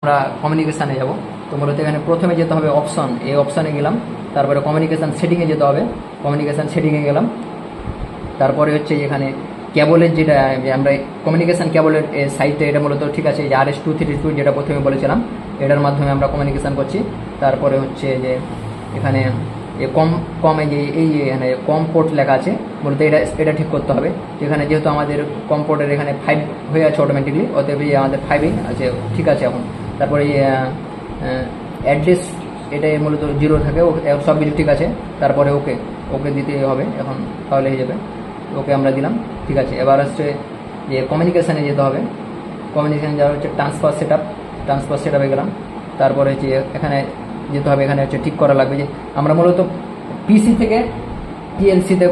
আমরা কমিউনিকেশানে যাব। তো মূলত এখানে প্রথমে যেতে হবে অপশন, এই অপশানে গেলাম, তারপরে কমিউনিকেশান সেটিংয়ে যেতে হবে, কমিউনিকেশান সেটিংয়ে গেলাম, তারপরে হচ্ছে এখানে কেবলের যেটা আমরা কমিউনিকেশান কেবলের সাইটটা, এটা মূলত ঠিক আছে, যে RS-232 যেটা প্রথমে বলেছিলাম, এটার মাধ্যমে আমরা কমিউনিকেশান করছি। তারপরে হচ্ছে যে এখানে কম এখানে কম পোর্ট লেখা আছে, মূলত এটা ঠিক করতে হবে। এখানে যেহেতু আমাদের কম পোর্টের এখানে 5 হয়ে আছে অটোমেটিকলি, অতএব আমাদের 5ই আছে, ঠিক আছে। এখন তারপরে অ্যাড্রেস এটা মূলত 0 থাকে, সব কিছু ঠিক আছে। তারপরে ওকে দিতে হবে এখন, তাহলে হয়ে যাবে। ওকে আমরা দিলাম, ঠিক আছে। এবার হচ্ছে যে কমিউনিকেশানে যেতে হবে, কমিউনিকেশানে যাওয়া হচ্ছে ট্রান্সফার সেটআপে গেলাম। তারপরে হচ্ছে এখানে যেতে হবে, এখানে হচ্ছে ঠিক করা লাগবে যে আমরা মূলত পিসি থেকে পিএলসিতে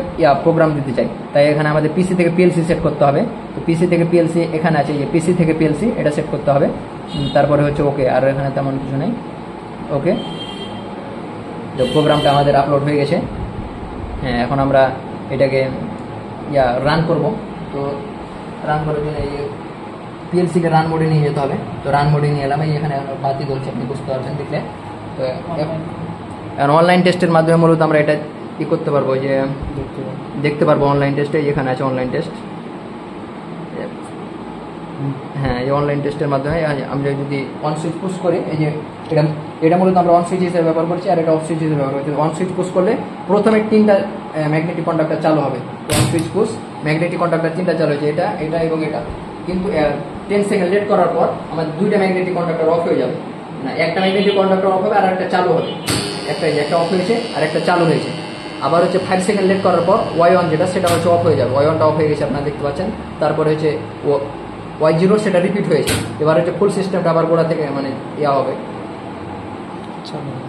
প্রোগ্রাম দিতে চাই, তাই এখানে আমাদের পিসি থেকে পিএলসি সেট করতে হবে। তো পিসি থেকে পিএলসি এখানে আছে, যে পিসি থেকে পিএলসি এটা সেট করতে হবে। তারপরে হচ্ছে ওকে, আর এখানে তেমন কিছু নেই, ওকে। তো প্রোগ্রামটা আমাদের আপলোড হয়ে গেছে। হ্যাঁ, এখন আমরা এটাকে রান করব। তো রান করার জন্য এই পিএলসিকে রান মোডে নিয়ে যেতে হবে। তো রান মোডে নিয়ে এলাম, এখানে বাতি ধরছে, আপনি বুঝতে পারছেন দেখলে। তো এখন অনলাইন টেস্টের মাধ্যমে মূলত আমরা এটা কি করতে পারবো, যে দেখতে পারবো অনলাইন টেস্টে, এখানে আছে অনলাইন টেস্ট। হ্যাঁ, এই অনলাইন টেস্টের মাধ্যমে আমরা যদি অন সুইচ পুশ করি, এই যে এটা মূলত আমরা অন সুইচ হিসেবে ব্যবহার করছি, আর এটা অফ সুইচ হিসেবে ব্যবহার করছি। অন সুইচ পুশ করলে প্রথমে 3টা ম্যাগনেটিক কন্ডাক্টর চালু হবে। On switch push, magnetic conductor 3টা চালু হয়েছে, এটা এবং এটা। কিন্তু 10 সেকেন্ড লেট করার পর আমাদের 2টা ম্যাগনেটিক কন্ডাক্টর অফ হয়ে যাবে। না, একটা ম্যাগনেটিক কন্ডাক্টর অফ হবে আর একটা চালু হবে। একটা অফ হয়েছে আর একটা চালু হয়েছে। আবার হচ্ছে 5 সেকেন্ড লেট করার পর Y1 যেটা, সেটা হচ্ছে অফ হয়ে যাবে। Y1টা অফ হয়ে গেছে, আপনারা দেখতে পাচ্ছেন। তারপরে হচ্ছে Y0 সেটা রিপিট হয়েছে। এবার হচ্ছে ফুল সিস্টেমটা আবার গোড়া থেকে মানে হবে,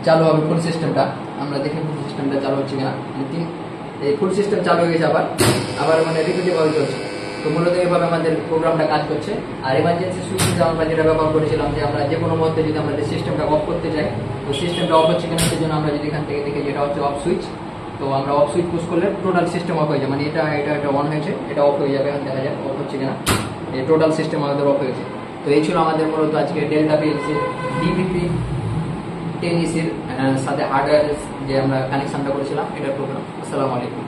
চালু হবে ফুল সিস্টেমটা। আমরা দেখি ফুল সিস্টেমটা চালু হচ্ছে কিনা। এই ফুল সিস্টেম চালু হয়ে গেছে, আবার মানে রিপিটেড ভাবে চলছে। তো মূলত এইভাবে আমাদের প্রোগ্রামটা কাজ করছে। আর এমার্জেন্সি সুইচ আমরা যেটা ব্যবহার করেছিলাম, যে আমরা যে কোনো মুহূর্তে যদি আমাদের সিস্টেমটা অফ করতে চাই, তো সিস্টেমটা অফ হচ্ছে কিনা সেজন্য আমরা যদি এখান থেকে দেখি, যেটা হচ্ছে অফ সুইচ। তো আমরা অফ সুইচ পুশ করলে টোটাল সিস্টেম অফ হয়ে যায়, মানে এটা অন হয়েছে, এটা অফ হয়ে যাবে। এখন দেখা যায় অফ হচ্ছে কিনা, এই টোটাল সিস্টেম আমাদের অফ হয়েছে। তো এই ছিল আমাদের মূলত আজকে ডেল্টা পিএলসি DVP-10EC সাথে হার্ডওয়্যার যে আমরা কানেকশনটা করেছিলাম, এটার প্রোগ্রাম। আসসালামু আলাইকুম।